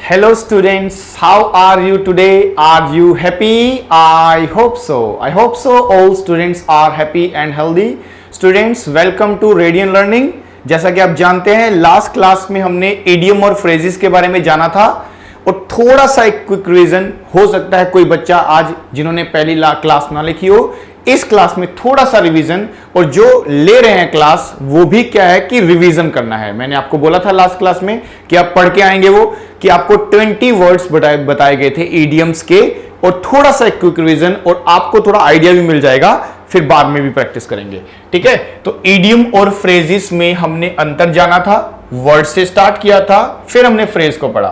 Hello students, how are you today? Are you happy? I hope so. I hope so. All students are happy and healthy. Students, welcome to Radiant Learning. जैसा कि आप जानते हैं last class में हमने idiom और phrases के बारे में जाना था और थोड़ा सा एक क्विक रिवीजन हो सकता है कोई बच्चा आज जिन्होंने पहली क्लास ना लिखी हो इस क्लास में थोड़ा सा रिवीजन और जो ले रहे हैं क्लास वो भी क्या है कि रिवीजन करना है। मैंने आपको बोला था लास्ट क्लास में कि आप पढ़ के आएंगे वो कि आपको 20 वर्ड्स बताए गए थे इडियम्स के और थोड़ा सा एक क्विक रिवीजन और आपको थोड़ा आइडिया भी मिल जाएगा, फिर बाद में भी प्रैक्टिस करेंगे। ठीक है, तो इडियम और फ्रेजेस में हमने अंतर जाना था, वर्ड से स्टार्ट किया था, फिर हमने फ्रेज को पढ़ा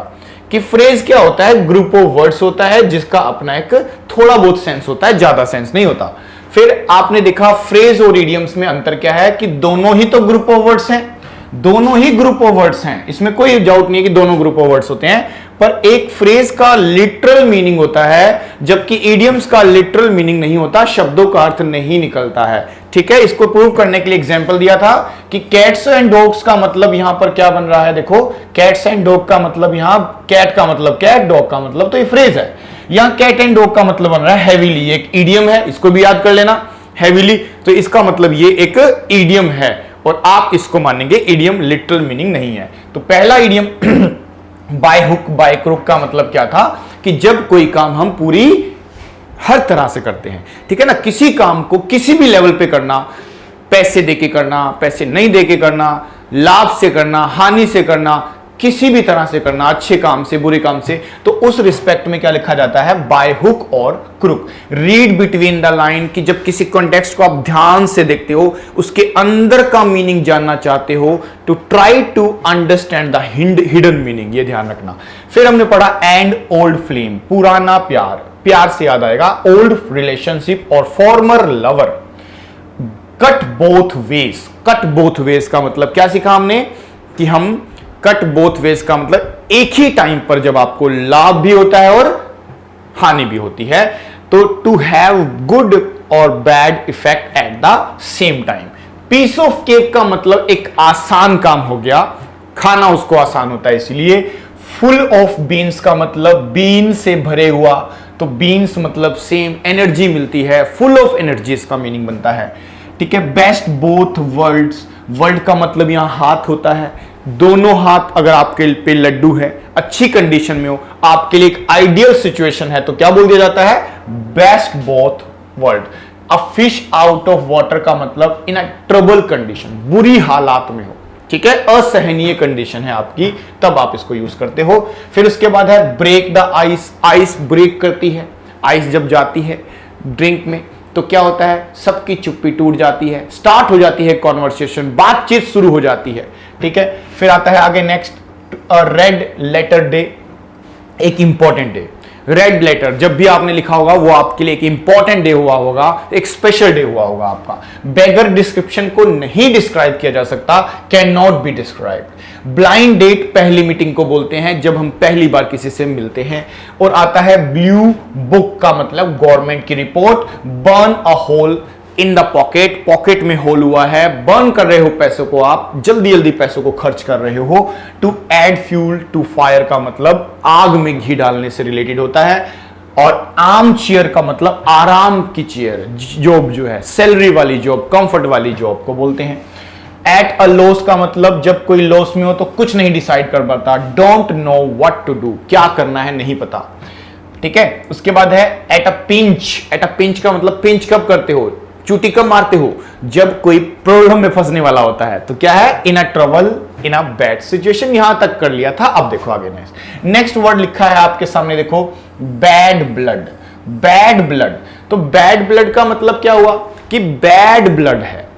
कि फ्रेज क्या होता है, ग्रुप ऑफ वर्ड्स होता है जिसका अपना एक थोड़ा बहुत सेंस होता है, ज्यादा सेंस नहीं होता। फिर आपने देखा फ्रेज और इडियम्स में अंतर क्या है कि दोनों ही तो ग्रुप ऑफ वर्ड्स हैं, दोनों ही ग्रुप ऑफ वर्ड्स हैं, इसमें कोई डाउट नहीं है कि दोनों ग्रुप ऑफ वर्ड्स होते हैं, पर एक फ्रेज का लिटरल मीनिंग होता है जबकि इडियम्स का लिटरल मीनिंग नहीं होता, शब्दों का अर्थ नहीं निकलता है। ठीक है, इसको प्रूव करने के लिए एग्जांपल दिया था कि कैट्स एंड डॉग्स का मतलब यहां पर क्या बन रहा है। देखो, कैट्स एंड डॉग का मतलब यहां कैट का मतलब कैट, डॉग का मतलब, तो ये फ्रेज है। यहां कैट एंड डॉग का मतलब बन रहा है हैवीली, एक इडियम है, इसको भी याद कर लेना, हैवीली, तो इसका मतलब ये एक इडियम है और आप इसको मानेंगे इडियम लिटरल मीनिंग नहीं है। तो पहला idiom by hook by crook का मतलब क्या था कि जब कोई काम हम पूरी हर तरह से करते हैं, ठीक है ना, किसी काम को किसी भी लेवल पे करना, पैसे देके करना, पैसे नहीं देके करना, लाभ से करना, हानि से करना, किसी भी तरह से करना, अच्छे काम से बुरे काम से, तो उस रिस्पेक्ट में क्या लिखा जाता है, बाय हुक और crook. Read between the line, कि जब किसी कॉन्टेक्स्ट को आप ध्यान से देखते हो, उसके अंदर का मीनिंग जानना चाहते हो, to try to understand the hidden meaning, ये ध्यान रखना। फिर हमने पढ़ा एंड ओल्ड फ्लेम, पुराना प्यार, प्यार से याद आएगा ओल्ड रिलेशनशिप और farmer lover. Cut both ways, cut both ways का मतलब क्या सीखा हमने कि हम कट बोथ वेज का मतलब एक ही टाइम पर जब आपको लाभ भी होता है और हानि भी होती है, तो टू हैव गुड और bad effect at the same time. Piece of cake का मतलब एक आसान काम हो गया, खाना उसको आसान होता है इसलिए। फुल ऑफ बीन्स का मतलब बीन से भरे हुआ, तो बीन्स मतलब सेम, एनर्जी मिलती है, फुल ऑफ एनर्जी इसका मीनिंग बनता है। ठीक है, बेस्ट बोथ वर्ल्ड्स, वर्ल्ड का मतलब यहां हाथ होता है, दोनों हाथ अगर आपके पे लड्डू है, अच्छी कंडीशन में हो, आपके लिए एक आइडियल सिचुएशन है, तो क्या बोल दिया जाता है, best both world. A fish out of water का मतलब इन अ ट्रबल कंडीशन, बुरी हालात में हो, ठीक है, असहनीय कंडीशन है आपकी, तब आप इसको यूज करते हो। फिर उसके बाद है break the ice, ice break करती है, आइस जब जाती है ड्रिंक में तो क्या होता है, सबकी चुप्पी टूट जाती है, स्टार्ट हो जाती है कॉन्वर्सेशन, बातचीत शुरू हो जाती है। ठीक है, फिर आता है आगे नेक्स्ट, रेड लेटर डे, एक इंपॉर्टेंट डे। रेड लेटर जब भी आपने लिखा होगा वो आपके लिए एक इंपॉर्टेंट डे हुआ होगा, एक स्पेशल डे हुआ होगा आपका। बेगर डिस्क्रिप्शन को नहीं डिस्क्राइब किया जा सकता, can not be described. Blind date पहली मीटिंग को बोलते हैं जब हम पहली बार किसी से मिलते हैं। और आता है ब्लू बुक का मतलब गवर्नमेंट की report. Burn a hole in the pocket, pocket में होल हुआ है, बर्न कर रहे हो पैसों को, आप जल्दी जल्दी पैसों को खर्च कर रहे हो। To add fuel to fire का मतलब आग में घी डालने से रिलेटेड होता है। और आर्म चेयर का मतलब आराम की चेयर, जॉब जो है, सैलरी वाली जॉब, कंफर्ट वाली जॉब को बोलते हैं। एट अ लॉस का मतलब जब कोई लॉस में हो तो कुछ नहीं डिसाइड कर पाता, don't know what to do, क्या करना है नहीं पता। ठीक है, उसके बाद है eight a pinch, eight a pinch का मतलब पिंच कब करते हो, चूटी कब मारते हो, जब कोई प्रॉब्लम में फंसने वाला होता है, तो क्या है, in a trouble, in a bad situation. यहां तक कर लिया था, अब देखो आगे नेक्स्ट वर्ड लिखा है आपके सामने, देखो बैड ब्लड, बैड ब्लड। तो बैड ब्लड का मतलब क्या हुआ कि बैड ब्लड है,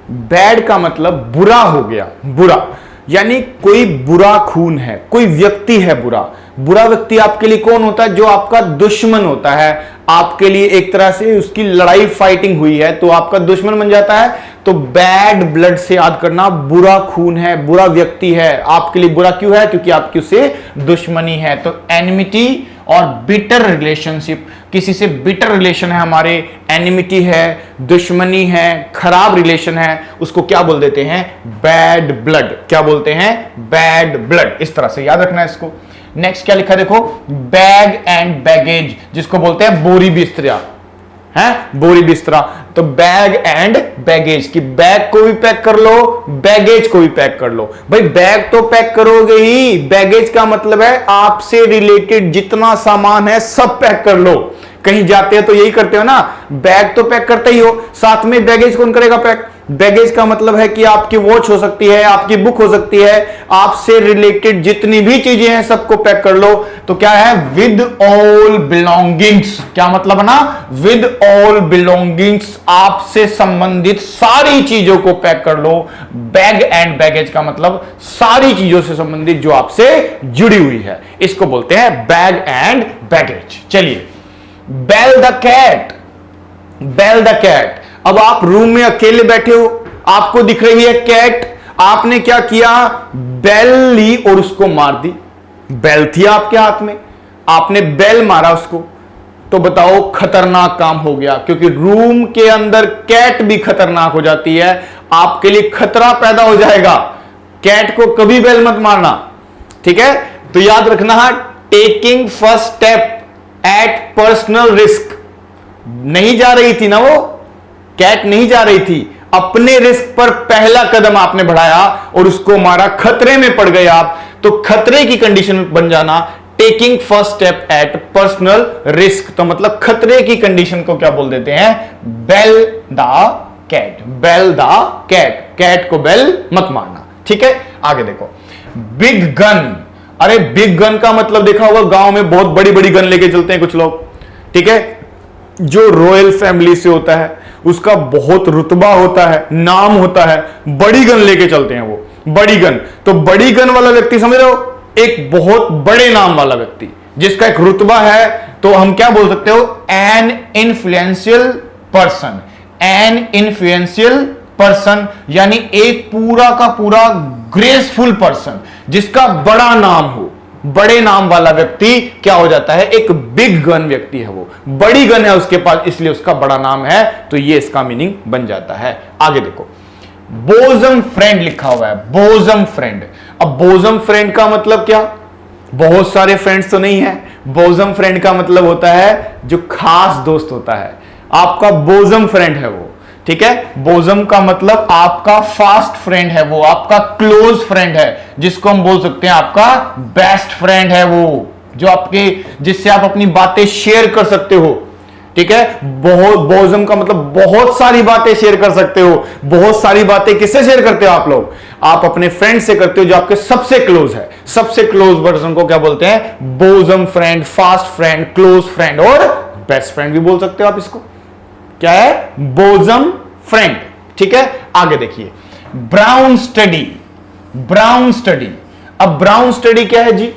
बैड का मतलब बुरा हो गया, बुरा यानी कोई बुरा खून है, कोई व्यक्ति है बुरा। बुरा व्यक्ति आपके लिए कौन होता है, जो आपका दुश्मन होता है, आपके लिए एक तरह से उसकी लड़ाई फाइटिंग हुई है तो आपका दुश्मन बन जाता है। तो बैड ब्लड से याद करना, बुरा खून है, बुरा व्यक्ति है, आपके लिए बुरा क्यों है, क्योंकि आपकी उससे दुश्मनी है। तो एनिमिटी और बिटर रिलेशनशिप, किसी से बिटर रिलेशन है हमारे, एनिमिटी है, दुश्मनी है, खराब रिलेशन है, उसको क्या बोल देते हैं, बैड ब्लड। क्या बोलते हैं, बैड ब्लड। इस तरह से याद रखना है इसको। नेक्स्ट क्या लिखा है देखो, बैग एंड बैगेज, जिसको बोलते हैं बोरी बिस्तरा है, बोरी बिस्तरा। तो बैग एंड बैगेज की बैग को भी पैक कर लो, बैगेज को भी पैक कर लो। भाई बैग तो पैक करोगे ही, बैगेज का मतलब है आपसे रिलेटेड जितना सामान है सब पैक कर लो। कहीं जाते हो तो यही करते हो ना, बैग तो पैक करते ही हो, साथ में बैगेज कौन करेगा पैक। बैगेज का मतलब है कि आपकी वॉच हो सकती है, आपकी बुक हो सकती है, आपसे रिलेटेड जितनी भी चीजें हैं सबको पैक कर लो। तो क्या है, विद ऑल बिलोंगिंग्स। क्या मतलब ना, विद ऑल बिलोंगिंग्स, आपसे संबंधित सारी चीजों को पैक कर लो। बैग एंड बैगेज का मतलब सारी चीजों से संबंधित जो आपसे जुड़ी हुई है, इसको बोलते हैं बैग एंड बैगेज। चलिए, bell the cat, bell the cat. अब आप रूम में अकेले बैठे हो, आपको दिख रही है कैट, आपने क्या किया, बेल ली और उसको मार दी। बेल थी आपके हाथ में, आपने बेल मारा उसको, तो बताओ खतरनाक काम हो गया, क्योंकि रूम के अंदर कैट भी खतरनाक हो जाती है, आपके लिए खतरा पैदा हो जाएगा। कैट को कभी बेल मत मारना, ठीक है। तो याद रखना, taking first step at personal risk. नहीं जा रही थी ना वो कैट, नहीं जा रही थी, अपने रिस्क पर पहला कदम आपने बढ़ाया और उसको मारा, खतरे में पड़ गए आप। तो खतरे की कंडीशन में बन जाना, taking first step at personal risk, तो मतलब खतरे की कंडीशन को क्या बोल देते हैं, bell the cat, bell the cat, cat को बेल मत मारना, ठीक है। आगे देखो, बिग गन। अरे बिग गन का मतलब देखा होगा, गांव में बहुत बड़ी बड़ी गन लेके चलते हैं कुछ लोग, ठीक है। जो रॉयल फैमिली से होता है उसका बहुत रुतबा होता है, नाम होता है, बड़ी गन लेके चलते हैं वो, बड़ी गन। तो बड़ी गन वाला व्यक्ति समझ रहे हो, एक बहुत बड़े नाम वाला व्यक्ति जिसका एक रुतबा है, तो हम क्या बोल सकते हो, an influential person, an influential person, यानी एक पूरा का पूरा ग्रेसफुल पर्सन, जिसका बड़ा नाम हो। बड़े नाम वाला व्यक्ति क्या हो जाता है, एक बिग गन व्यक्ति है, वो बड़ी गन है उसके पास, इसलिए उसका बड़ा नाम है, तो ये इसका मीनिंग बन जाता है। आगे देखो, बोजम फ्रेंड लिखा हुआ है, बोजम फ्रेंड। अब बोजम फ्रेंड का मतलब क्या, बहुत सारे फ्रेंड्स तो नहीं है, बोजम फ्रेंड का मतलब होता है जो खास दोस्त होता है, आपका बोजम फ्रेंड है वो, ठीक है। बोजम का मतलब आपका फास्ट फ्रेंड है वो, आपका क्लोज फ्रेंड है, जिसको हम बोल सकते हैं आपका बेस्ट फ्रेंड है वो, जो आपके, जिससे आप अपनी बातें शेयर कर सकते हो, ठीक है। बहुत, बोजम का मतलब बहुत सारी बातें शेयर कर सकते हो। बहुत सारी बातें किससे शेयर करते हो आप लोग, आप अपने फ्रेंड से करते हो जो आपके सबसे क्लोज है। सबसे क्लोज पर्सन को क्या बोलते हैं, bosom friend, fast friend, close friend और बेस्ट फ्रेंड भी बोल सकते हो आप इसको, क्या है, बोजम फ्रेंड, ठीक है। आगे देखिए, ब्राउन स्टडी, ब्राउन स्टडी। अब ब्राउन स्टडी क्या है जी,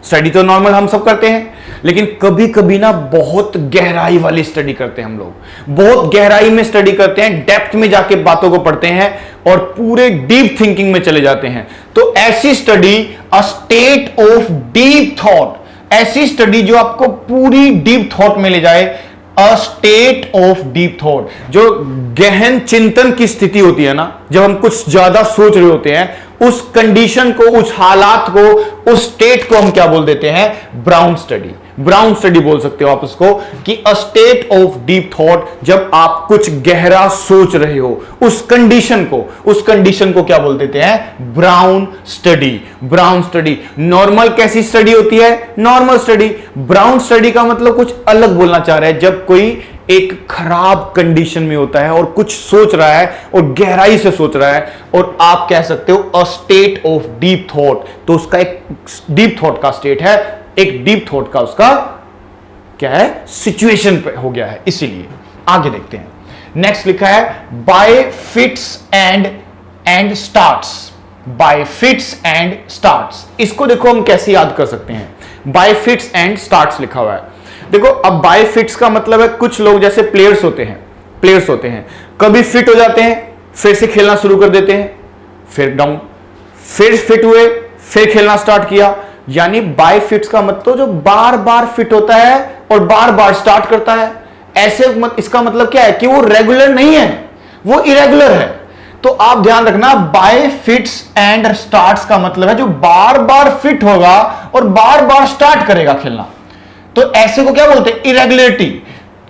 स्टडी तो नॉर्मल हम सब करते हैं, लेकिन कभी कभी ना बहुत गहराई वाली स्टडी करते हैं हम लोग, बहुत गहराई में स्टडी करते हैं, डेप्थ में जाके बातों को पढ़ते हैं और पूरे डीप थिंकिंग में चले जाते हैं। तो ऐसी study, a state of deep thought, ऐसी स्टडी जो आपको पूरी डीप थॉट में ले जाए, a state of deep thought, जो गहन चिंतन की स्थिति होती है ना, जब हम कुछ ज्यादा सोच रहे होते हैं, उस कंडीशन को, उस हालात को, उस स्टेट को हम क्या बोल देते हैं, ब्राउन स्टडी। ब्राउन स्टडी बोल सकते हो आप उसको, कि a state of deep thought, जब आप कुछ गहरा सोच रहे हो, उस कंडीशन को क्या बोल देते हैं, brown study. Brown study. Normal कैसी स्टडी होती है, नॉर्मल स्टडी। ब्राउन स्टडी का मतलब कुछ अलग बोलना चाह रहा है, जब कोई एक खराब कंडीशन में होता है और कुछ सोच रहा है और गहराई से सोच रहा है, और आप कह सकते हो a state of deep thought, तो उसका एक डीप थॉट का स्टेट है, एक डीप थॉट का उसका क्या है, सिचुएशन पे हो गया है। इसीलिए आगे देखते हैं, नेक्स्ट लिखा है bye fits and starts, bye fits and starts. इसको देखो हम कैसे याद कर सकते हैं, बाय फिट्स एंड स्टार्ट्स लिखा हुआ है। देखो, अब बाय फिट्स का मतलब है, कुछ लोग जैसे प्लेयर्स होते हैं, कभी फिट हो जाते हैं, फिर से खेलना शुरू कर देते हैं, फिर डाउन, फिर फिट हुए, फिर खेलना स्टार्ट किया। यानी बाय फिट्स का मतलब जो बार बार फिट होता है और बार बार स्टार्ट करता है, ऐसे इसका मतलब क्या है कि वो रेगुलर नहीं है, वो इरेगुलर है। तो आप ध्यान रखना, बाय फिट्स एंड स्टार्ट्स का मतलब है जो बार बार फिट होगा और बार बार स्टार्ट करेगा खेलना। तो ऐसे को क्या बोलते हैं? इरेगुलरिटी,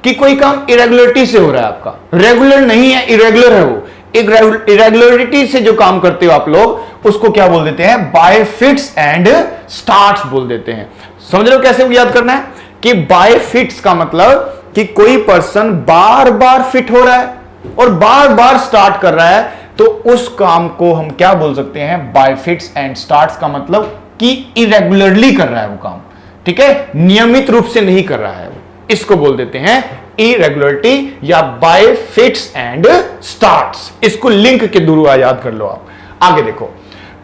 कि कोई काम इरेगुलरिटी से हो रहा है आपका, रेगुलर नहीं है, इरेगुलर है वो। इरेगुलरिटी से जो काम करते हो आप लोग उसको क्या बोल देते हैं? बाय फिट्स एंड स्टार्ट्स बोल देते हैं। समझ रहे हो कैसे याद करना है? कि बाय फिट्स का मतलब कि कोई पर्सन बार बार फिट हो रहा है और बार बार स्टार्ट कर रहा है, तो उस काम को हम क्या बोल सकते हैं? बाय फिट्स एंड स्टार्ट्स का मतलब कि इरेगुलरली कर रहा है वो काम, ठीक है, नियमित रूप से नहीं कर रहा है वो, इसको बोल देते हैं इरेगुलरिटी या बाय फिट्स एंड स्टार्ट्स। इसको लिंक के थ्रू याद कर लो आप। आगे देखो,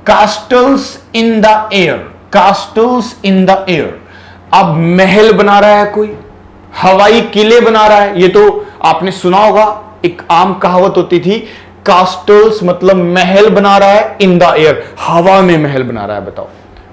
castles in the air, castles in the air. अब महल बना रहा है कोई, हवाई किले बना रहा है, ये तो आपने सुना होगा, एक आम कहावत होती थी, कास्टल्स मतलब महल बना रहा है इन द एयर, हवा में महल बना रहा है। बताओ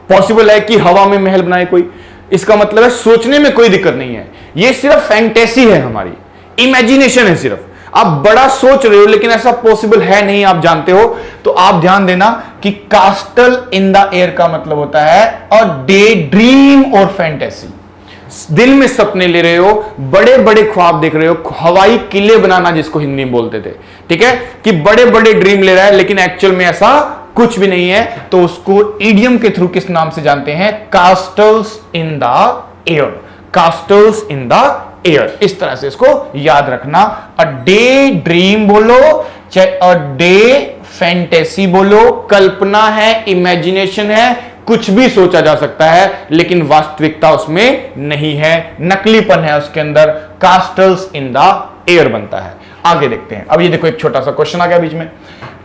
पॉसिबल है कि हवा में महल बनाए कोई? इसका मतलब है सोचने में कोई दिक्कत नहीं है, ये सिर्फ फैंटेसी है, हमारी इमेजिनेशन है सिर्फ। आप बड़ा सोच रहे हो लेकिन ऐसा पॉसिबल है नहीं, आप जानते हो। तो आप ध्यान देना कि कास्टल इन द एयर का मतलब होता है अ डे ड्रीम और फैंटेसी। दिल में सपने ले रहे हो, बड़े बड़े ख्वाब देख रहे हो, हवाई किले बनाना जिसको हिंदी में बोलते थे, ठीक है, कि बड़े बड़े ड्रीम ले रहा है लेकिन एक्चुअल में ऐसा कुछ भी नहीं है, तो उसको इडियम के थ्रू किस नाम से जानते हैं? Castles in the air, castles in the air. इस तरह से इसको याद रखना। अ डे ड्रीम बोलो चाहे अ डे फैंटेसी बोलो, कल्पना है, इमेजिनेशन है, कुछ भी सोचा जा सकता है लेकिन वास्तविकता उसमें नहीं है, नकलीपन है उसके अंदर। कास्टल्स इन द एयर बनता है। आगे देखते हैं। अब ये देखो एक छोटा सा क्वेश्चन आ गया बीच में,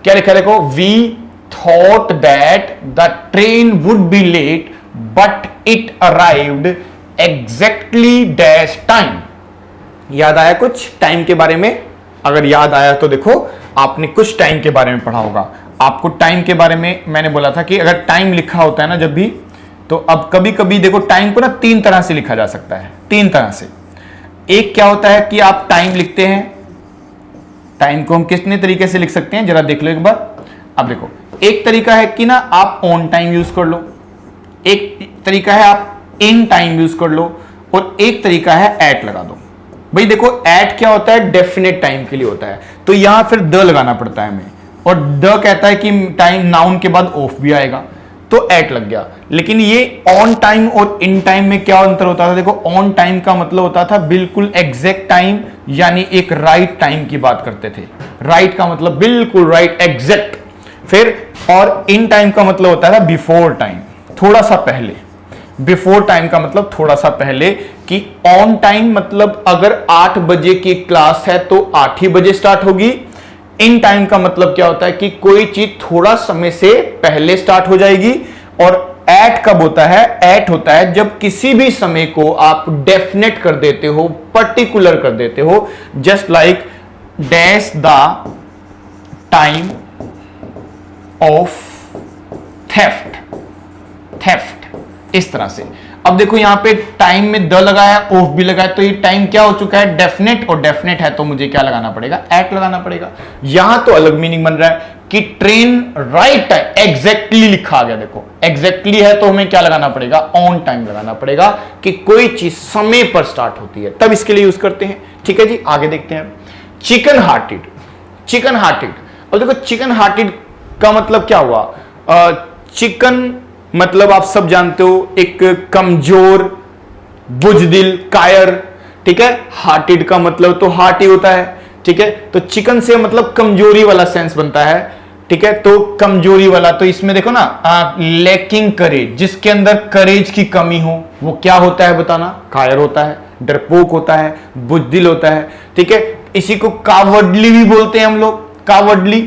क्या लिखा है देखो, we thought that the train would be late but it arrived exactly dash time. याद आया कुछ टाइम के बारे में? अगर याद आया तो देखो आपने कुछ टाइम के बारे में पढ़ा होगा। आपको टाइम के बारे में मैंने बोला था कि अगर टाइम लिखा होता है ना जब भी, तो अब कभी कभी देखो टाइम को ना तीन तरह से लिखा जा सकता है, तीन तरह से। एक क्या होता है कि आप टाइम लिखते हैं, टाइम को हम कितने तरीके से लिख सकते हैं जरा देख लो एक बार। अब देखो, एक तरीका है कि ना आप ऑन टाइम यूज कर लो, एक तरीका है आप इन टाइम यूज कर लो, और एक तरीका है एट लगा दो। भाई देखो एट क्या होता है? डेफिनेट टाइम के लिए होता है, तो यहां फिर द लगाना पड़ता है हमें, और द कहता है कि टाइम नाउन के बाद ऑफ भी आएगा, तो एट लग गया। लेकिन ये ऑन टाइम और इन टाइम में क्या अंतर होता था? देखो ऑन टाइम का मतलब होता था बिल्कुल एग्जैक्ट टाइम, यानी एक राइट टाइम की बात करते थे, राइट का मतलब बिल्कुल राइट, एग्जैक्ट। फिर और इन टाइम का मतलब होता है बिफोर टाइम, थोड़ा सा पहले। बिफोर टाइम का मतलब थोड़ा सा पहले, कि ऑन टाइम मतलब अगर 8 बजे की क्लास है तो 8 ही बजे स्टार्ट होगी। इन टाइम का मतलब क्या होता है कि कोई चीज थोड़ा समय से पहले स्टार्ट हो जाएगी। और एट कब होता है? एट होता है जब किसी भी समय को आप डेफिनेट कर देते हो, पर्टिकुलर कर देते हो, just like dash the time of theft, theft, इस तरह से। अब देखो यहां पे टाइम में द लगाया, ऑफ भी लगाया, तो ये टाइम क्या हो चुका है? डेफिनेट, और डेफिनेट है तो मुझे क्या लगाना पड़ेगा? एट लगाना पड़ेगा। यहां तो अलग मीनिंग बन रहा है कि ट्रेन राइट टाइम, एग्जैक्टली लिखा आ गया। देखो एग्जैक्टली है तो हमें क्या लगाना पड़ेगा? ऑन टाइम लगाना पड़ेगा, कि कोई चीज समय पर स्टार्ट होती है तब इसके लिए यूज करते हैं। ठीक है जी, आगे देखते हैं। Chicken hearted, chicken hearted. अब देखो चिकन हार्टेड का मतलब क्या हुआ? चिकन मतलब आप सब जानते हो एक कमजोर, बुजदिल, कायर, ठीक है। हार्टेड का मतलब तो हार्ट ही होता है, ठीक है। तो चिकन से मतलब कमजोरी वाला सेंस बनता है, ठीक है। तो कमजोरी वाला, तो इसमें देखो ना लैकिंग करेज, जिसके अंदर करेज की कमी हो वो क्या होता है बताना? कायर होता है, डरपोक होता है, बुजदिल होता है, ठीक है। इसी को कावर्डली भी बोलते हैं हम लोग, कावर्डली।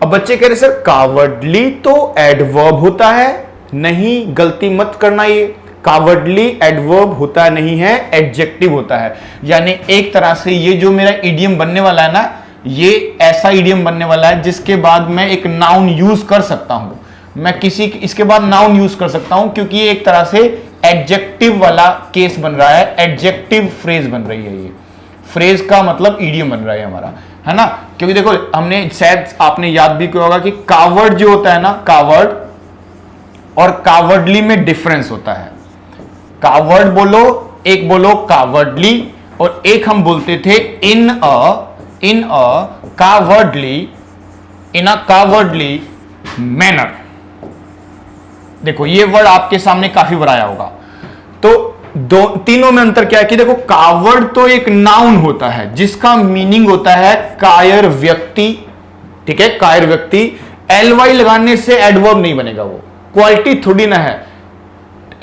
अब बच्चे कह रहे सर कावर्डली तो एडवर्ब होता है, नहीं, गलती मत करना, ये कावर्डली एडवर्ब होता नहीं है, एडजेक्टिव होता है। यानी एक तरह से ये जो मेरा इडियम बनने वाला है ना, ये ऐसा इडियम बनने वाला है जिसके बाद मैं एक नाउन यूज कर सकता हूं। मैं किसी इसके बाद नाउन यूज कर सकता हूं, क्योंकि ये एक तरह से एडजेक्टिव वाला केस बन रहा है, एडजेक्टिव फ्रेज बन रही है। ये फ्रेज का मतलब इडियम बन रहा है हमारा, है ना, क्योंकि देखो हमने शायद आपने याद भी किया होगा कि कावर्ड जो होता है ना, कावर्ड और कावर्डली में डिफरेंस होता है। कावर्ड बोलो, एक बोलो कावर्डली, और एक हम बोलते थे इन अ कावर्डली मैनर। देखो ये वर्ड आपके सामने काफी बार आया होगा। तो तीनों में अंतर क्या है कि देखो कावर्ड तो एक नाउन होता है जिसका मीनिंग होता है कायर व्यक्ति, ठीक है, कायर व्यक्ति। एलवाई लगाने से एडवर्ब नहीं बनेगा, वो क्वालिटी थोड़ी ना है,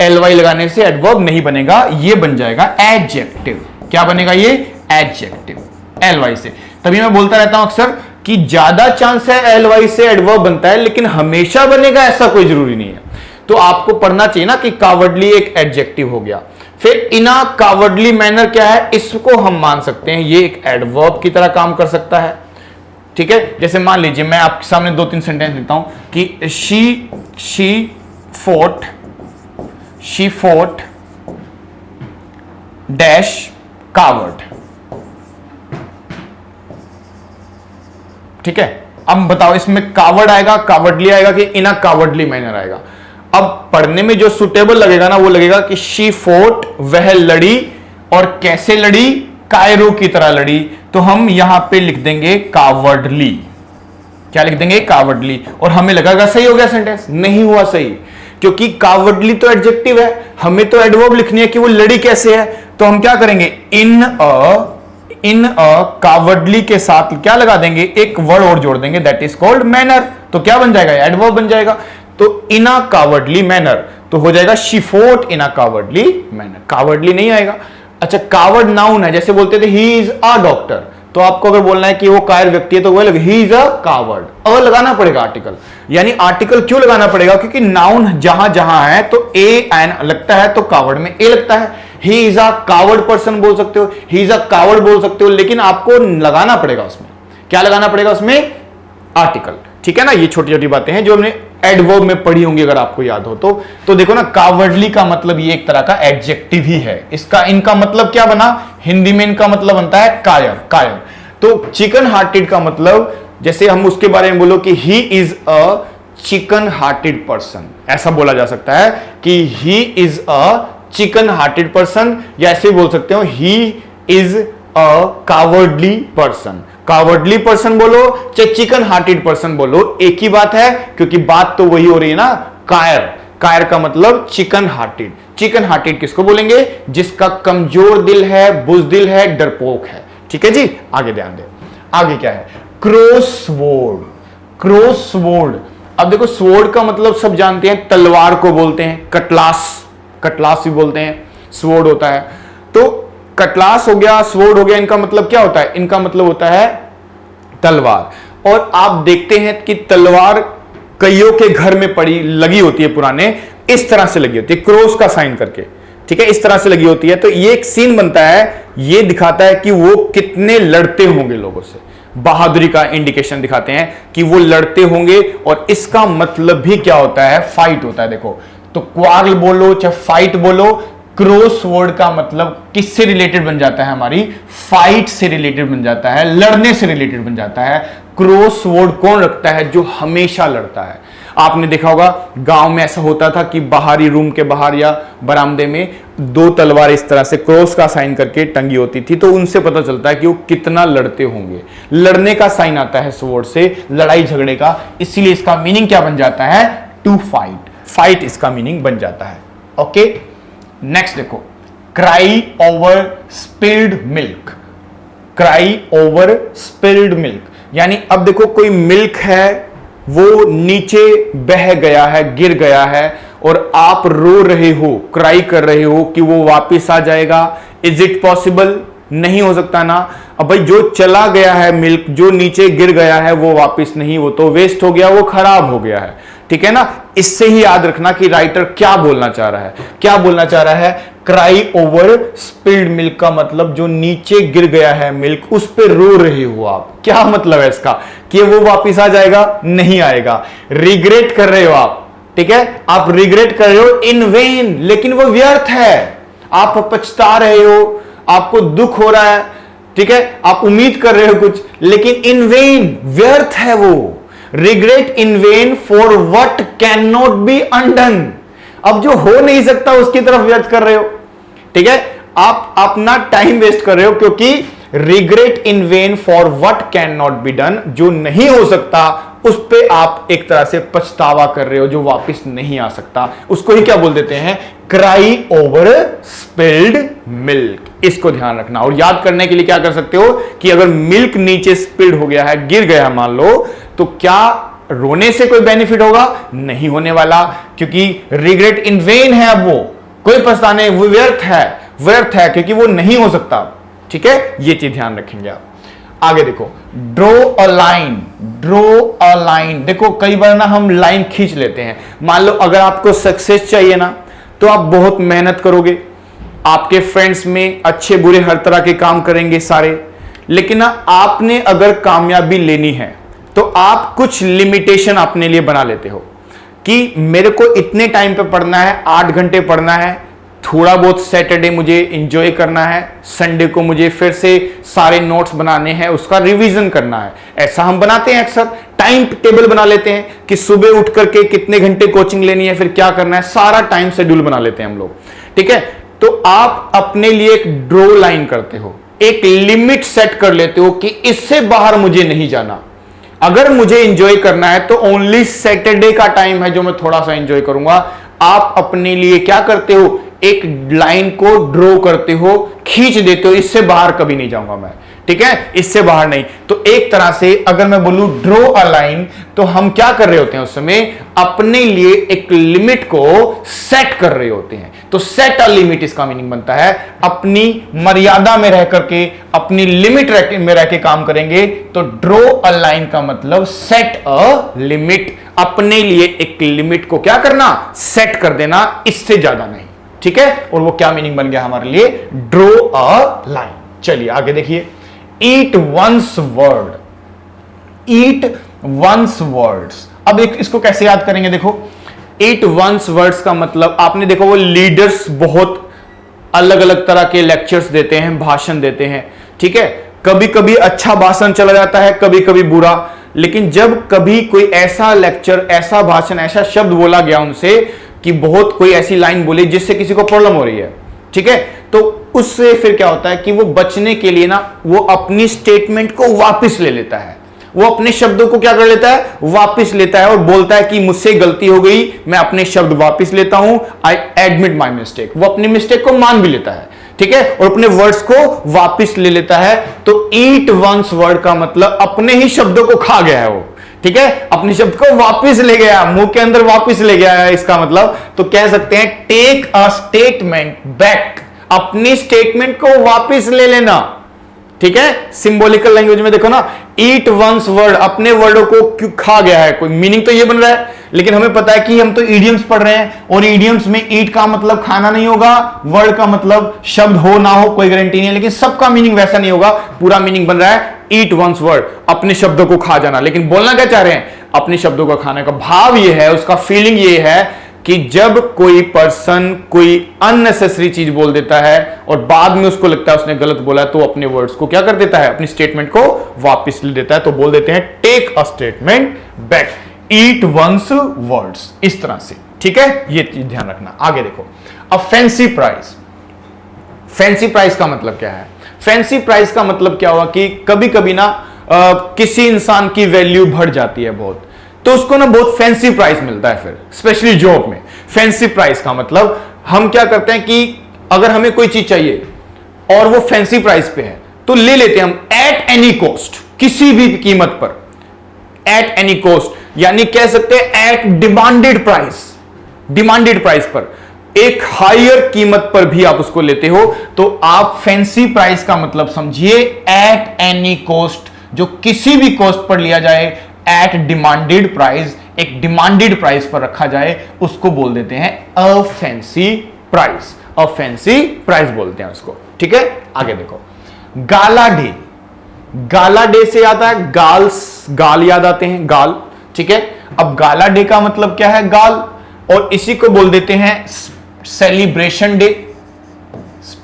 एलवाई लगाने से एडवर्ब नहीं बनेगा, ये बन जाएगा एडजेक्टिव। क्या बनेगा ये? एडजेक्टिव, एलवाई से। तभी मैं बोलता रहता हूं अक्सर कि ज्यादा चांस है एलवाई से एडवर्ब बनता है, लेकिन हमेशा बनेगा ऐसा कोई जरूरी नहीं है। तो आपको पढ़ना चाहिए ना कि कावर्डली एक एडजेक्टिव हो गया। फिर इन अ कावर्डली मैनर क्या है, इसको हम मान सकते हैं ये एक एडवर्ब की तरह काम कर सकता है, ठीक है। जैसे मान लीजिए मैं आपके सामने 2-3 सेंटेंस लिखता हूं कि शी fought डैश कावर्ड, ठीक है। अब बताओ इसमें कावर्ड आएगा, कावर्डली आएगा कि इन अ कावर्डली मैनर आएगा? अब पढ़ने में जो सुटेबल लगेगा ना वो लगेगा कि शी फोर्ट, वह लड़ी, और कैसे लड़ी? कायरों की तरह लड़ी। तो हम यहां पे लिख देंगे कावर्डली। क्या लिख देंगे? कावर्डली। और हमें लगेगा सही हो गया सेंटेंस? नहीं हुआ सही, क्योंकि कावर्डली तो एडजेक्टिव है, हमें तो एडवर्ब लिखनी है कि वो लड़ी कैसे है। तो हम क्या करेंगे? इन अ कावर्डली के साथ क्या लगा देंगे? एक वर्ड और जोड़ देंगे, दैट इज कॉल्ड मैनर। तो क्या बन जाएगा? एडवर्ब बन जाएगा। तो इन अ कावर्डली मैनर तो हो जाएगा she fort in a cowardly manner. Cowardly नहीं आएगा। अच्छा, कावर्ड नाउन है, जैसे बोलते थे ही इज अ डॉक्टर, तो आपको अगर बोलना है कि वो कायर व्यक्ति है तो वो लगे ही इज अ कावर्ड, अ लगाना पड़ेगा आर्टिकल। यानी आर्टिकल क्यों लगाना पड़ेगा? क्योंकि नाउन जहां जहां है तो ए एन लगता है, तो कावर्ड में ए लगता है। He is a coward person बोल सकते हो, ही इज अ कावर्ड बोल सकते हो, लेकिन आपको लगाना पड़ेगा उसमें, क्या लगाना पड़ेगा उसमें? आर्टिकल, ठीक है ना। ये छोटी छोटी बातें हैं जो हमने एडवर्ब में पढ़ी होंगी, अगर आपको याद हो तो देखो ना, कावर्डली का मतलब ये एक तरह का एडजेक्टिव ही है। इनका मतलब क्या बना? हिंदी में इनका मतलब बनता है कायर। तो चिकन हार्टेड का मतलब, जैसे हम उसके बारे में बोलो कि he is a chicken hearted person, ऐसा बोला जा सकता है कि he is a chicken hearted person, या ऐसे बोल सकते हो he is a cowardly person. Cowardly person बोलो चाहे चिकन हार्टेड पर्सन बोलो, एक ही बात है, क्योंकि बात तो वही हो रही है ना। कायर का मतलब चिकन हार्टेड। चिकन हार्टेड किसको बोलेंगे? जिसका कमजोर दिल है, बुज़दिल है, डरपोक है, ठीक है जी। आगे ध्यान दे, आगे क्या है? क्रॉसवर्ड। अब देखो स्वॉर्ड का मतलब सब जानते हैं, तलवार को बोलते हैं, कटलास भी बोलते हैं, स्वॉर्ड होता है। तो कटलास हो गया, स्वॉर्ड हो गया, इनका मतलब क्या होता है? इनका मतलब होता है तलवार। और आप देखते हैं कि तलवार कईयों के घर में पड़ी लगी होती है, पुराने इस तरह से लगी होती है, क्रॉस का साइन करके, ठीक है, इस तरह से लगी होती है। तो ये एक सीन बनता है, ये दिखाता है कि वो कितने लड़ते होंगे लोगों से, बहादुरी का इंडिकेशन दिखाते हैं कि वो लड़ते होंगे। और इसका मतलब भी क्या होता है? फाइट होता है। देखो, तो क्वार्ल बोलो चाहे फाइट बोलो, क्रॉसवर्ड का मतलब किससे रिलेटेड बन जाता है? हमारी फाइट से रिलेटेड बन जाता है, लड़ने से रिलेटेड बन जाता है। क्रॉसवर्ड कौन रखता है? जो हमेशा लड़ता है। आपने देखा होगा गांव में ऐसा होता था कि बाहरी रूम के बाहर या बरामदे में 2 तलवार इस तरह से क्रॉस का साइन करके टंगी होती थी, तो उनसे पता चलता है कि वो कितना लड़ते होंगे। लड़ने का साइन आता है स्वॉर्ड से, लड़ाई झगड़े का, इसीलिए इसका मीनिंग क्या बन जाता है? टू फाइट इसका मीनिंग बन जाता है। ओके, नेक्स्ट देखो, क्राई ओवर स्पिल्ड मिल्क। यानी अब देखो कोई मिल्क है, वो नीचे बह गया है, गिर गया है, और आप रो रहे हो, क्राई कर रहे हो कि वो वापस आ जाएगा। Is it possible? नहीं हो सकता ना। अब भाई जो चला गया है मिल्क, जो नीचे गिर गया है, वो वापस नहीं, वो तो वेस्ट हो गया, वो खराब हो गया है, ठीक है ना। इससे ही याद रखना कि राइटर क्या बोलना चाह रहा है। क्या बोलना चाह रहा है? क्राई ओवर स्पिल्ड मिल्क का मतलब जो नीचे गिर गया है मिल्क, उस पे रो रहे हो आप। क्या मतलब है इसका? कि वो वापस आ जाएगा? नहीं आएगा। रिग्रेट कर रहे हो आप, ठीक है, आप रिग्रेट कर रहे हो इन वेन, लेकिन वो व्यर्थ है। आप पछता रहे हो, आपको दुख हो रहा है, ठीक है, आप उम्मीद कर रहे हो कुछ, लेकिन इन वेन, व्यर्थ है वो। Regret in when for what can not B undone. अब जो हो नहीं सकता उसकी तरफ व्यर्थ कर रहे हो, ठीक है, आप अपना टाइम वेस्ट कर रहे हो, क्योंकि regret in when for what can not be done, जो नहीं हो सकता उस पे आप एक तरह से पछतावा कर रहे हो, जो वापस नहीं आ सकता, उसको ही क्या बोल देते हैं, क्राई ओवर स्पिल्ड मिल्क। इसको ध्यान रखना और याद करने के लिए क्या कर सकते हो कि अगर मिल्क नीचे स्पिल्ड हो गया है, गिर गया मान लो, तो क्या रोने से कोई बेनिफिट होगा? नहीं होने वाला, क्योंकि रिग्रेट इन वेन है, अब वो कोई पछताने, वो व्यर्थ है क्योंकि वो नहीं हो सकता। ठीक है, ये चीज ध्यान रखेंगे आप। आगे देखो, ड्रॉ अ लाइन। देखो कई बार ना हम लाइन खींच लेते हैं। मान लो अगर आपको सक्सेस चाहिए ना, तो आप बहुत मेहनत करोगे, आपके फ्रेंड्स में अच्छे बुरे हर तरह के काम करेंगे सारे, लेकिन ना आपने अगर कामयाबी लेनी है तो आप कुछ लिमिटेशन अपने लिए बना लेते हो कि मेरे को इतने टाइम पे पढ़ना है, 8 घंटे पढ़ना है, थोड़ा बहुत सैटरडे मुझे एंजॉय करना है, संडे को मुझे फिर से सारे नोट्स बनाने हैं, उसका रिवीजन करना है। ऐसा हम बनाते हैं, अक्सर टाइम टेबल बना लेते हैं कि सुबह उठ करके कितने घंटे कोचिंग लेनी है, फिर क्या करना है, सारा टाइम शेड्यूल बना लेते हैं हम लोग। ठीक है, तो आप अपने लिए एक ड्रॉ लाइन करते हो, एक लिमिट सेट कर लेते हो कि इससे बाहर मुझे नहीं जाना। अगर मुझे एंजॉय करना है तो ओनली सैटरडे का टाइम है जो मैं थोड़ा सा एंजॉय करूंगा। आप अपने लिए क्या करते हो, एक लाइन को ड्रॉ करते हो, खींच देते हो, इससे बाहर कभी नहीं जाऊंगा मैं। ठीक है, इससे बाहर नहीं। तो एक तरह से अगर मैं बोलूं ड्रॉ अ लाइन, तो हम क्या कर रहे होते हैं उस समय, अपने लिए एक लिमिट को सेट कर रहे होते हैं। तो सेट अ लिमिट, इसका मीनिंग बनता है अपनी मर्यादा में रह करके, अपनी लिमिट में रह के काम करेंगे। तो ड्रॉ अ लाइन का मतलब सेट अ लिमिट, अपने लिए एक लिमिट को क्या करना, सेट कर देना, इससे ज्यादा नहीं। ठीक है, और वो क्या मीनिंग बन गया हमारे लिए, ड्रॉ अ लाइन। चलिए आगे देखिए, ईट वंस वर्ड्स। अब इसको कैसे याद करेंगे, देखो ईट वंस वर्ड्स का मतलब, आपने देखो वो लीडर्स बहुत अलग अलग तरह के लेक्चर्स देते हैं, भाषण देते हैं। ठीक है, कभी कभी अच्छा भाषण चला जाता है, कभी कभी बुरा, लेकिन जब कभी कोई ऐसा लेक्चर, ऐसा भाषण, ऐसा शब्द बोला गया उनसे कि बहुत कोई ऐसी लाइन बोली जिससे किसी को प्रॉब्लम हो रही है, ठीक है, तो उससे फिर क्या होता है कि वो बचने के लिए ना, वो अपनी स्टेटमेंट को वापस ले लेता है, वो अपने शब्दों को क्या कर लेता है, वापस लेता है और बोलता है कि मुझसे गलती हो गई, मैं अपने शब्द वापस लेता हूं, आई एडमिट माई मिस्टेक। वो अपनी मिस्टेक को मान भी लेता है, ठीक है, और अपने वर्ड्स को वापस ले लेता है। तो ईट वंस वर्ड का मतलब अपने ही शब्दों को खा गया है वो, ठीक है, अपने शब्द को वापस ले गया, मुंह के अंदर वापस ले गया है, इसका मतलब। तो कह सकते हैं टेक अ स्टेटमेंट बैक, अपनी स्टेटमेंट को वापस ले लेना। ठीक है, सिंबॉलिकल लैंग्वेज में देखो ना, ईट वंस वर्ड, अपने वर्डों को क्यों खा गया है, कोई मीनिंग तो ये बन रहा है, लेकिन हमें पता है कि हम तो इडियम्स पढ़ रहे हैं, और इडियम्स में ईट का मतलब खाना नहीं होगा, वर्ड का मतलब शब्द हो ना हो कोई गारंटी नहीं है, लेकिन सबका मीनिंग वैसा नहीं होगा। पूरा मीनिंग बन रहा है ईट वंस वर्ड, अपने शब्दों को खा जाना। लेकिन बोलना क्या चाह रहे हैं, अपने शब्दों को खाने का भाव ये है, उसका फीलिंग ये है कि जब कोई पर्सन कोई अननेसेसरी चीज बोल देता है और बाद में उसको लगता है उसने गलत बोला है, तो अपने वर्ड्स को क्या कर देता है, अपनी स्टेटमेंट को वापस ले देता है। तो बोल देते हैं take a statement back, eat one's words, इस तरह से। ठीक है, ये चीज ध्यान रखना। आगे देखो, a fancy price. Fancy price का मतलब क्या है, फैंसी प्राइस का मतलब क्या हुआ कि कभी कभी ना किसी इंसान की वैल्यू बढ़ जाती है बहुत, तो उसको ना बहुत फैंसी प्राइस मिलता है, फिर स्पेशली जॉब में। फैंसी प्राइस का मतलब हम क्या करते हैं कि अगर हमें कोई चीज चाहिए और वो फैंसी प्राइस पे है, तो ले लेते हैं हम एट एनी कॉस्ट, किसी भी कीमत पर, एट एनी कॉस्ट, यानी कह सकते हैं at demanded price, demanded price पर, एक हायर कीमत पर भी आप उसको लेते हो। तो आप फैंसी प्राइस का मतलब समझिए एट एनी कॉस्ट, जो किसी भी कॉस्ट पर लिया जाए, एट डिमांडेड प्राइस, एक डिमांडेड प्राइस पर रखा जाए, उसको बोल देते हैं a fancy price. A fancy price बोलते हैं उसको। ठीक है, आगे देखो, गाला डे। गाला डे से आता है गाल्स, गाल याद आते हैं, गाल। ठीक है, अब गाला डे का मतलब क्या है, गाल, और इसी को बोल देते हैं सेलिब्रेशन डे।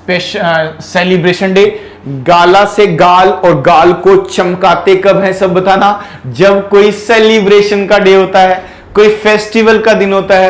सेलिब्रेशन डे गाला से गाल और गाल को चमकाते कब है सब बताना। जब कोई सेलिब्रेशन का डे होता है, कोई फेस्टिवल का दिन होता है,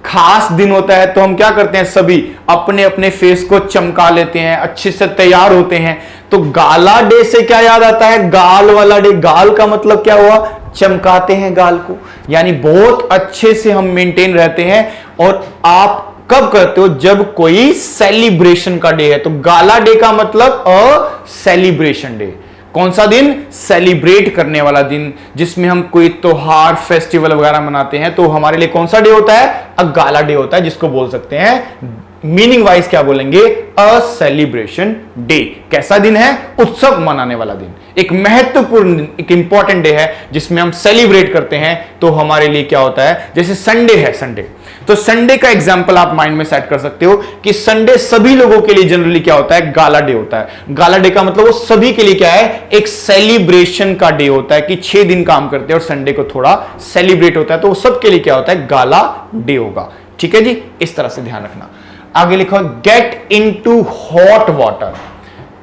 खास दिन होता है, तो हम क्या करते हैं, सभी अपने अपने फेस को चमका लेते हैं, अच्छे से तैयार होते हैं। तो गाला डे से क्या याद आता है, गाल वाला डे। गाल का मतलब क्या हुआ, चमकाते हैं गाल को, यानी बहुत अच्छे से हम मेंटेन रहते हैं। और आप कब करते हो, जब कोई सेलिब्रेशन का डे है। तो गाला डे का मतलब अ सेलिब्रेशन डे। कौन सा दिन, सेलिब्रेट करने वाला दिन, जिसमें हम कोई त्योहार फेस्टिवल वगैरह मनाते हैं। तो हमारे लिए कौन सा डे होता है, अ गाला डे होता है, जिसको बोल सकते हैं मीनिंग वाइज क्या बोलेंगे, अ सेलिब्रेशन डे। कैसा दिन है, उत्सव मनाने वाला दिन, एक महत्वपूर्ण दिन, एक इंपॉर्टेंट डे है जिसमें हम सेलिब्रेट करते हैं। तो हमारे लिए क्या होता है, जैसे संडे है, संडे, तो संडे का एग्जांपल आप माइंड में सेट कर सकते हो कि संडे सभी लोगों के लिए जनरली क्या होता है, गाला डे होता है। गाला डे का मतलब वो सभी के लिए क्या है, एक सेलिब्रेशन का डे होता है कि 6 दिन काम करते हैं और संडे को थोड़ा सेलिब्रेट होता है। तो वो सबके लिए क्या होता है, गाला डे होगा। ठीक है जी, इस तरह से ध्यान रखना। आगे लिखो, गेट इनटू हॉट वाटर।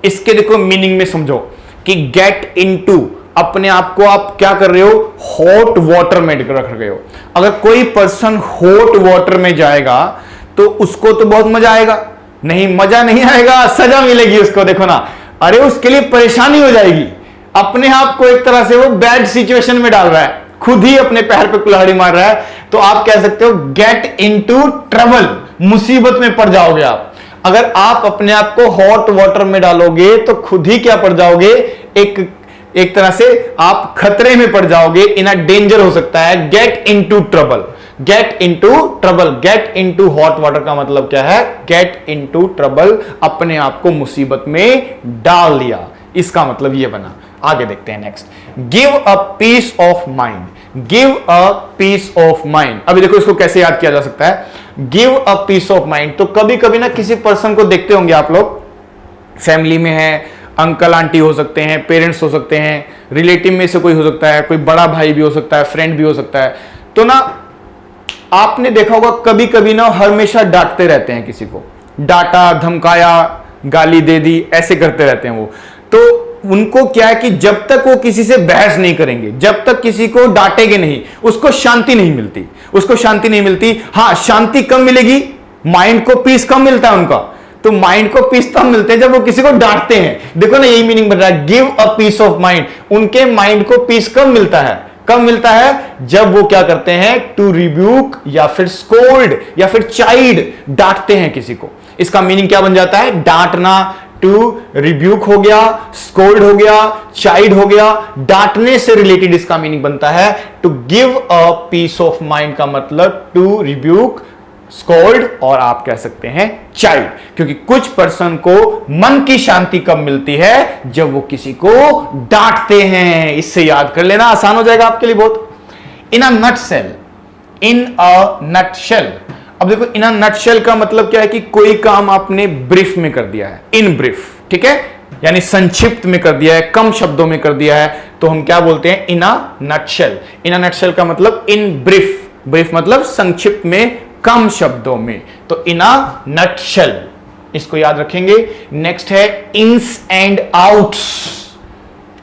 इसके देखो मीनिंग में समझो कि गेट इनटू, अपने आप को आप क्या कर रहे हो, हॉट वाटर में रख रहे हो। अगर कोई पर्सन हॉट वाटर में जाएगा तो उसको तो बहुत मजा आएगा, नहीं मजा नहीं आएगा, सजा मिलेगी उसको। देखो ना, अरे उसके लिए परेशानी हो जाएगी। अपने आप को एक तरह से वो बैड सिचुएशन में डाल रहा है, खुद ही अपने पैर पे कुल्हाड़ी मार रहा है। तो आप कह सकते हो गेट इनटू ट्रबल, मुसीबत में पड़ जाओगे आप। अगर आप अपने आप को हॉट वाटर में डालोगे तो खुद ही क्या पड़ जाओगे, एक तरह से आप खतरे में पड़ जाओगे, इन अ डेंजर हो सकता है। Gate into trouble, gate into trouble, get into hot water का मतलब क्या है, गेट इनटू ट्रबल, अपने आप को मुसीबत में डाल दिया, इसका मतलब ये बना। आगे देखते हैं next, give a peace of mind. Give a peace of mind, अभी देखो इसको कैसे याद किया जा सकता है, give a peace of mind. तो कभी कभी ना किसी पर्सन को देखते होंगे आप लोग, फैमिली में है, अंकल आंटी हो सकते हैं, पेरेंट्स हो सकते हैं, रिलेटिव में से कोई हो सकता है, कोई बड़ा भाई भी हो सकता है, फ्रेंड भी हो सकता है। तो ना आपने देखा होगा कभी कभी ना हमेशा डांटते रहते हैं किसी को, डांटा, धमकाया, गाली दे दी, ऐसे करते रहते हैं वो। तो उनको क्या है कि जब तक वो किसी से बहस नहीं करेंगे, जब तक किसी को डांटेंगे नहीं, उसको शांति नहीं मिलती, उसको शांति नहीं मिलती। हाँ, शांति कब मिलेगी, माइंड को पीस कब मिलता है उनका, तो माइंड को पीस तब मिलते हैं जब वो किसी को डांटते हैं। देखो ना, यही मीनिंग बन रहा है, give a peace of mind. उनके माइंड को पीस कब मिलता है, कब मिलता है, जब वो क्या करते हैं, टू रिब्यूक या फिर स्कोल्ड या फिर चाइड, डांटते हैं किसी को। इसका मीनिंग क्या बन जाता है, डांटना, टू रिब्यूक हो गया, स्कोल्ड हो गया, चाइड हो गया, डांटने से रिलेटेड इसका मीनिंग बनता है। To give a peace of mind का मतलब टू रिब्यूक, स्कोल्ड और आप कह सकते हैं चाइल्ड। क्योंकि कुछ पर्सन को मन की शांति कब मिलती है, जब वो किसी को डांटते हैं। इससे याद कर लेना, आसान हो जाएगा आपके लिए बहुत। In a nutshell, in a nutshell. अब देखो, इन अ नटशेल का मतलब क्या है कि कोई काम आपने ब्रीफ में कर दिया है, इन ब्रीफ, ठीक है, यानी संक्षिप्त में कर दिया है, कम शब्दों में कर दिया है, तो हम क्या बोलते हैं, इन a nutshell. In a nutshell का मतलब इन ब्रीफ, ब्रीफ मतलब संक्षिप्त में, कम शब्दों में, तो इन अ नटशेल, इसको याद रखेंगे। नेक्स्ट है इन्स एंड आउट्स।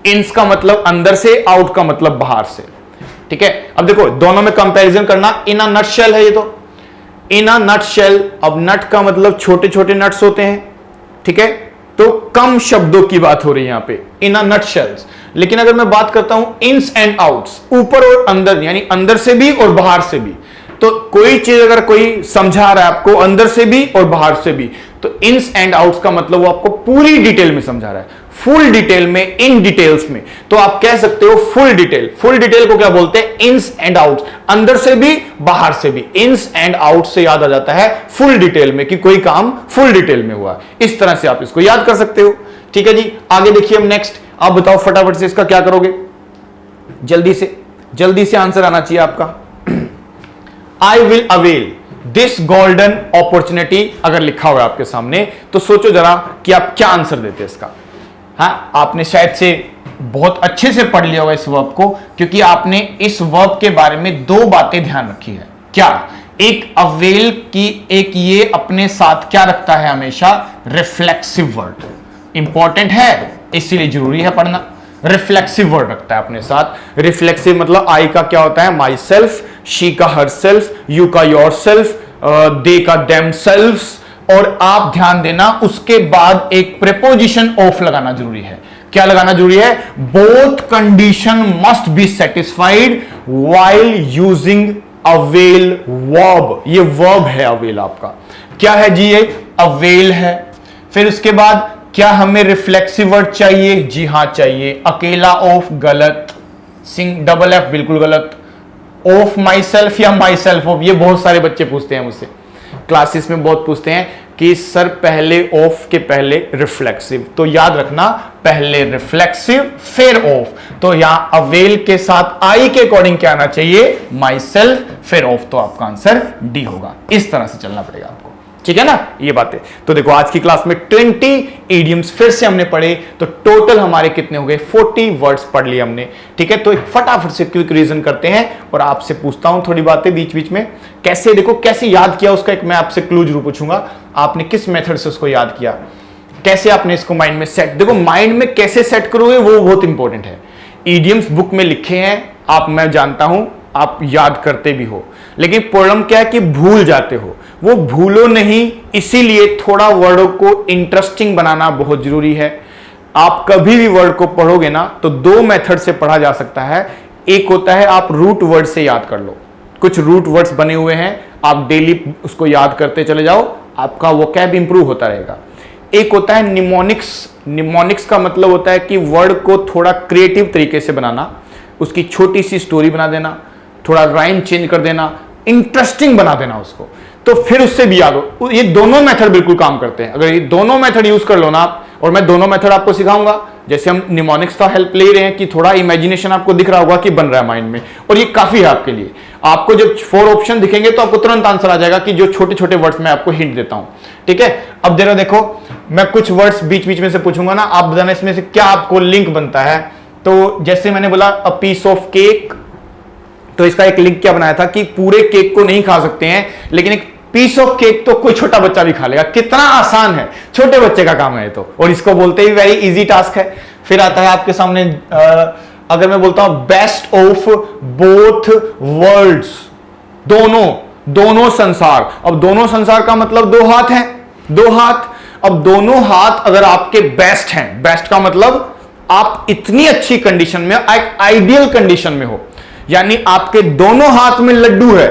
इन्स का मतलब अंदर से, आउट का मतलब बाहर से, ठीक है। अब देखो दोनों में कंपैरिजन करना, इन अ नटशेल है ये, तो इन अ नटशेल। अब नट का मतलब छोटे छोटे नट्स होते हैं, ठीक है, तो कम शब्दों की बात हो रही है यहां पे, इन अ नटशेल्स। लेकिन अगर मैं बात करता हूं इन्स एंड आउट्स, ऊपर और अंदर, यानी अंदर से भी और बाहर से भी। तो कोई चीज अगर कोई समझा रहा है आपको अंदर से भी और बाहर से भी, तो इन्स एंड आउट्स का मतलब वो आपको पूरी डिटेल में समझा रहा है, फुल डिटेल में, इन डिटेल्स में। तो आप कह सकते हो फुल डिटेल। फुल डिटेल को क्या बोलते हैं, इन्स एंड आउट्स, अंदर से भी बाहर से भी। इन्स एंड आउट से याद आ जाता है फुल डिटेल में, कि कोई काम फुल डिटेल में हुआ। इस तरह से आप इसको याद कर सकते हो, ठीक है जी। आगे देखिए हम नेक्स्ट, आप बताओ फटाफट से इसका क्या करोगे, जल्दी से आंसर आना चाहिए आपका। I will avail this golden opportunity, अगर लिखा हुआ आपके सामने तो सोचो जरा कि आप क्या आंसर देते हैं इसका। हाँ, आपने शायद से बहुत अच्छे से पढ़ लिया होगा इस वर्ब को, क्योंकि आपने इस वर्ब के बारे में 2 बातें ध्यान रखी है। क्या, एक अवेल की, एक ये अपने साथ क्या रखता है हमेशा, रिफ्लेक्सिव वर्ड। इंपॉर्टेंट है, इसीलिए जरूरी है पढ़ना। रिफ्लेक्सिव वर्ड रखता है अपने साथ। रिफ्लेक्सिव मतलब आई का क्या होता है माई सेल्फ, शी का हर सेल्फ, यू का योर सेल्फ, दे का देम सेल्फ्स, और आप ध्यान देना उसके बाद एक प्रेपोजिशन ऑफ लगाना जरूरी है। क्या लगाना जरूरी है? Both condition must be satisfied while using avail verb. ये वर्ब है अवेल आपका। क्या है जी? ये अवेल है। फिर उसके बाद क्या हमें रिफ्लेक्सिव वर्ड चाहिए? जी हां चाहिए। अकेला ऑफ गलत, सिंग डबल एफ बिल्कुल गलत, ऑफ माई सेल्फ या माई सेल्फ ऑफ, ये बहुत सारे बच्चे पूछते हैं मुझसे, क्लासेस में बहुत पूछते हैं कि सर पहले ऑफ के पहले रिफ्लेक्सिव, तो याद रखना पहले रिफ्लेक्सिव फिर ऑफ। तो यहां अवेल के साथ आई के अकॉर्डिंग क्या आना चाहिए? माई सेल्फ फिर ऑफ, तो आपका आंसर डी होगा। इस तरह से चलना पड़ेगा आपको, ठीक है ना ये बातें। तो देखो आज की क्लास में 20 इडियम्स फिर से हमने पढ़े, तो टोटल हमारे कितने हो गए? 40 वर्ड्स पढ़ लिए हमने, ठीक है। तो एक फटाफट से क्विक रिवीजन करते हैं और आपसे पूछता हूं थोड़ी बातें बीच बीच में। कैसे देखो कैसे याद किया उसका एक मैं आपसे क्लू जरूर पूछूंगा, आपने किस मेथड से उसको याद किया, कैसे आपने इसको माइंड में सेट। देखो माइंड में कैसे सेट करोगे वो बहुत इंपॉर्टेंट है। इडियम्स बुक में लिखे हैं आप, मैं जानता हूं आप याद करते भी हो, लेकिन प्रॉब्लम क्या है कि भूल जाते हो। वो भूलो नहीं, इसीलिए थोड़ा वर्डों को इंटरेस्टिंग बनाना बहुत जरूरी है। आप कभी भी वर्ड को पढ़ोगे ना तो दो मेथड से पढ़ा जा सकता है। एक होता है आप रूट वर्ड से याद कर लो, कुछ रूट वर्ड्स बने हुए हैं, आप डेली उसको याद करते चले जाओ, आपका वोकैब इंप्रूव होता रहेगा। एक होता है निमोनिक्स। निमोनिक्स का मतलब होता है कि वर्ड को थोड़ा क्रिएटिव तरीके से बनाना, उसकी छोटी सी स्टोरी बना देना, थोड़ा राइम चेंज कर देना, इंटरेस्टिंग बना देना उसको, तो फिर उससे भी याद हो। ये दोनों मेथड बिल्कुल काम करते हैं। अगर ये दोनों मेथड यूज कर लो ना आप, और मैं दोनों मेथड आपको सिखाऊंगा, जैसे हम निमोनिक्स का हेल्प ले रहे हैं कि थोड़ा इमेजिनेशन आपको दिख रहा होगा कि बन रहा है माइंड में, और ये काफी है आपके लिए। आपको जब 4 ऑप्शन दिखेंगे तो आपको तुरंत आंसर आ जाएगा कि जो छोटे छोटे वर्ड्स मैं आपको हिंट देता हूं, ठीक है। अब जरा देखो मैं कुछ वर्ड्स बीच बीच में से पूछूंगा ना, आप बताना इसमें से क्या आपको लिंक बनता है। तो जैसे मैंने बोला अ पीस ऑफ केक, तो इसका एक लिंक क्या बनाया था कि पूरे केक को नहीं खा सकते हैं, लेकिन एक पीस ऑफ केक तो कोई छोटा बच्चा भी खा लेगा। कितना आसान है, छोटे बच्चे का काम है तो, और इसको बोलते ही वेरी इजी टास्क है। फिर आता है आपके सामने अगर मैं बोलता हूं बेस्ट ऑफ बोथ वर्ल्ड्स, दोनों संसार। अब दोनों संसार का मतलब दो हाथ हैं, दो हाथ। अब दोनों हाथ अगर आपके बेस्ट हैं, बेस्ट का मतलब आप इतनी अच्छी कंडीशन में, एक आइडियल कंडीशन में हो, यानी आपके दोनों हाथ में लड्डू है,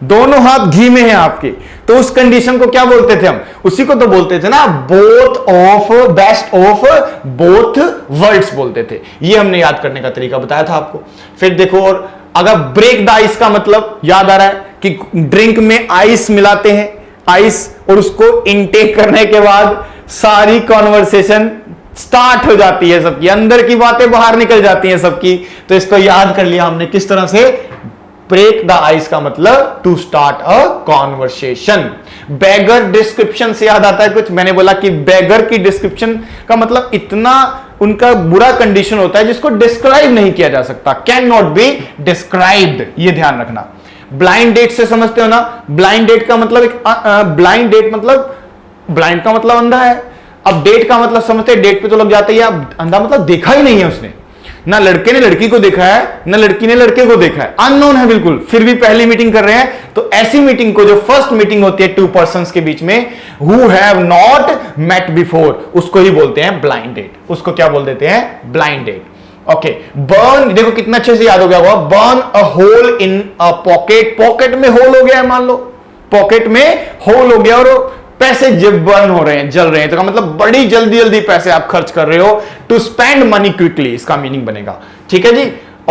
दोनों हाथ घी में है आपके, तो उस कंडीशन को क्या बोलते थे हम? उसी को तो बोलते थे ना both of, best of both worlds बोलते थे। ये हमने याद करने का तरीका बताया था आपको। फिर देखो, और अगर ब्रेक द आइस का मतलब याद आ रहा है कि ड्रिंक में आइस मिलाते हैं, आइस, और उसको इनटेक करने के बाद सारी कॉन्वर्सेशन स्टार्ट हो जाती है, सबकी अंदर की बातें बाहर निकल जाती हैं सबकी। तो इसको याद कर लिया हमने किस तरह से। ब्रेक द आइस का मतलब to start a conversation. Beggar description से याद आता है कुछ, मैंने बोला कि बेगर की डिस्क्रिप्शन का मतलब इतना उनका बुरा कंडीशन होता है जिसको डिस्क्राइब नहीं किया जा सकता, कैन नॉट बी डिस्क्राइब्ड, ये ध्यान रखना। ब्लाइंड डेट से समझते हो ना, ब्लाइंड डेट का मतलब ब्लाइंड डेट मतलब ब्लाइंड का मतलब अंधा है। अब डेट का मतलब समझते हैं, डेट पे तो लग जाते हैं, अब अंधा मतलब देखा ही नहीं है उसने, ना लड़के ने लड़की को देखा है ना लड़की ने लड़के को देखा है, अननोन है बिल्कुल, फिर भी पहली मीटिंग कर रहे हैं। तो ऐसी मीटिंग को, जो फर्स्ट मीटिंग होती है 2 पर्संस के बीच में, who have not met before, उसको ही बोलते हैं ब्लाइंड डेट। उसको क्या बोल देते हैं? Blind date. ओके, बर्न, देखो कितना अच्छे से याद हो गया होगा, burn a hole in a pocket. Pocket में होल हो गया है, मान लो पॉकेट में होल हो गया और पैसे जब बर्न हो रहे हैं, जल रहे हैं, तो का मतलब बड़ी जल्दी जल्दी पैसे आप खर्च कर रहे हो। टू स्पेंड मनी क्विकली, इसका मीनिंग बनेगा, ठीक है जी।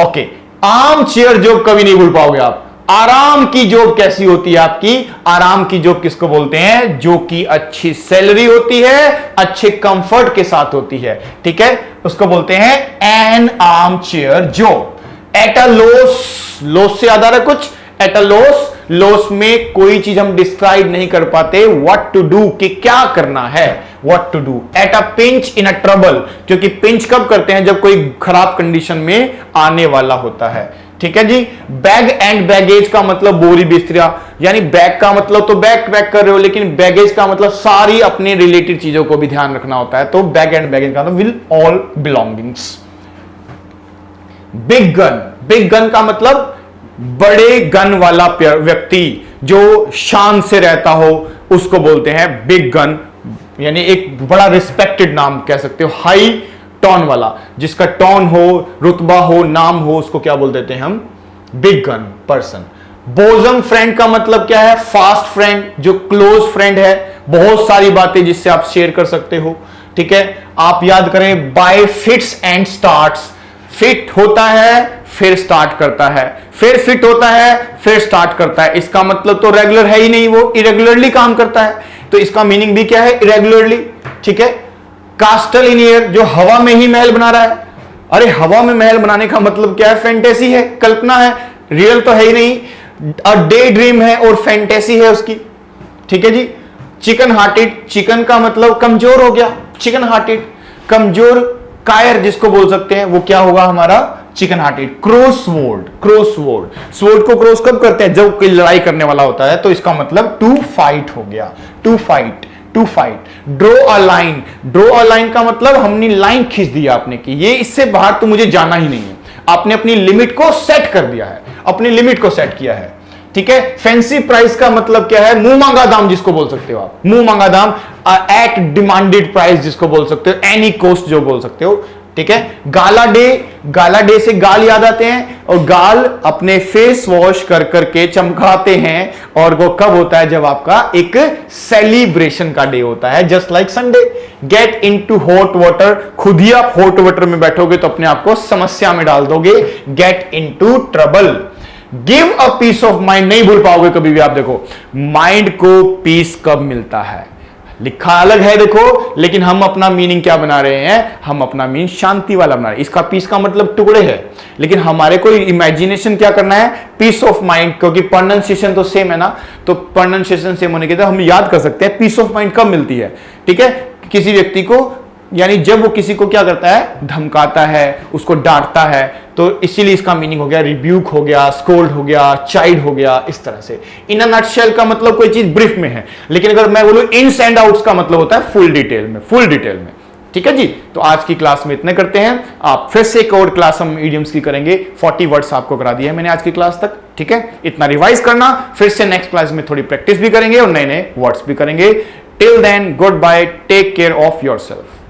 ओके, आर्म चेयर जॉब कभी नहीं भूल पाओगे आप। आराम की जॉब कैसी होती है आपकी? आराम की जॉब किसको बोलते हैं? जो कि अच्छी सैलरी होती है, अच्छे कंफर्ट के साथ होती है, ठीक है, उसको बोलते हैं N arm chair job. At a loss, loss से याद आ रहा है कुछ? एट अ लॉस, लॉस में कोई चीज हम डिस्क्राइब नहीं कर पाते, व्हाट टू डू, कि क्या करना है, what to do. At a pinch, in a trouble, क्योंकि पिंच कब करते हैं? जब कोई खराब कंडीशन में आने वाला होता है, ठीक है जी। बैग एंड बैगेज का मतलब बोरी बिस्तरा, यानी बैग का मतलब तो बैग पैक कर रहे हो, लेकिन बैगेज का मतलब सारी अपने रिलेटेड चीजों को भी ध्यान रखना होता है। तो बैग एंड बैगेज का मतलब will all belongings. Big gun, big gun का मतलब बड़े गन वाला व्यक्ति जो शान से रहता हो उसको बोलते हैं बिग गन, यानी एक बड़ा रिस्पेक्टेड नाम कह सकते हो, हाई टॉन वाला, जिसका टॉन हो, रुतबा हो, नाम हो, उसको क्या बोल देते हैं हम, big gun person. Bosom friend का मतलब क्या है, फास्ट फ्रेंड, जो क्लोज फ्रेंड है, बहुत सारी बातें जिससे आप शेयर कर सकते हो। ठीक है, आप याद करें bye fits and starts, fit होता है फिर स्टार्ट करता है, फिर फिट होता है फिर स्टार्ट करता है, इसका मतलब तो रेगुलर है ही नहीं, वो इरेगुलरली काम करता है, तो इसका मीनिंग भी क्या है, इरेगुलरली। ठीक है, कास्टल इन एयर, जो हवा में ही महल बना रहा है। अरे हवा में महल बनाने का मतलब क्या है, फैंटेसी है, कल्पना है, रियल तो है ही नहीं, डे ड्रीम है और फैंटेसी है उसकी। ठीक है जी। चिकन हार्टेड, चिकन का मतलब कमजोर हो गया, चिकन हार्टेड, कमजोर कायर जिसको बोल सकते हैं, वो क्या होगा हमारा, chicken hearted. Crossword, crossword, sword को क्रॉस कब करते हैं, जब कोई लड़ाई करने वाला होता है, तो इसका मतलब टू फाइट हो गया, to fight, to fight. Draw a line, draw a line का मतलब हमने लाइन खींच दिया आपने की, ये इससे बाहर तो मुझे जाना ही नहीं है, आपने अपनी लिमिट को सेट कर दिया है, अपनी लिमिट को सेट किया है। ठीक है, फैंसी प्राइस का मतलब क्या है, मुंह मांगा दाम जिसको बोल सकते हो आप, मुंह मांगा दाम, एट डिमांडेड प्राइस जिसको बोल सकते हो, एनी कॉस्ट जो बोल सकते हो। ठीक है, गाला डे, गाला डे से गाल याद आते हैं, और गाल अपने फेस वॉश कर करके चमकाते हैं, और वो कब होता है, जब आपका एक सेलिब्रेशन का डे होता है, just like Sunday. Get into hot water, खुद ही आप हॉट वाटर में बैठोगे तो अपने आप को समस्या में डाल दोगे, get into trouble. Give a peace of mind, नहीं भूल पाओगे कभी भी आप, देखो माइंड को पीस कब मिलता है, लिखा अलग है देखो, लेकिन हम अपना मीनिंग क्या बना रहे हैं, हम अपना मीनिंग शांति वाला बना रहे हैं। इसका पीस का मतलब टुकड़े है, लेकिन हमारे को इमेजिनेशन क्या करना है, पीस ऑफ माइंड, क्योंकि प्रोनाउंसिएशन तो सेम है ना, तो प्रोनाउंसिएशन सेम होने के बाद हम याद कर सकते हैं पीस ऑफ माइंड कब मिलती है। ठीक है, किसी व्यक्ति को, यानी जब वो किसी को क्या करता है, धमकाता है, उसको डांटता है, तो इसीलिए इसका मीनिंग हो गया रिब्यूक हो गया, स्कोल्ड हो गया, चाइल्ड हो गया, इस तरह से। इन अ नटशेल का मतलब कोई चीज ब्रीफ में है, लेकिन अगर मैं बोलूं इन्स एंड आउट्स का मतलब होता है फुल डिटेल में, फुल डिटेल में। ठीक है जी, तो आज की क्लास में इतने करते हैं, आप फिर से एक और क्लास हम इडियम्स की करेंगे, 40 वर्ड्स आपको करा दिए मैंने आज की क्लास तक। ठीक है, इतना रिवाइज करना, फिर से नेक्स्ट क्लास में थोड़ी प्रैक्टिस भी करेंगे और नए नए वर्ड्स भी करेंगे। Till then good bye, take care of yourself.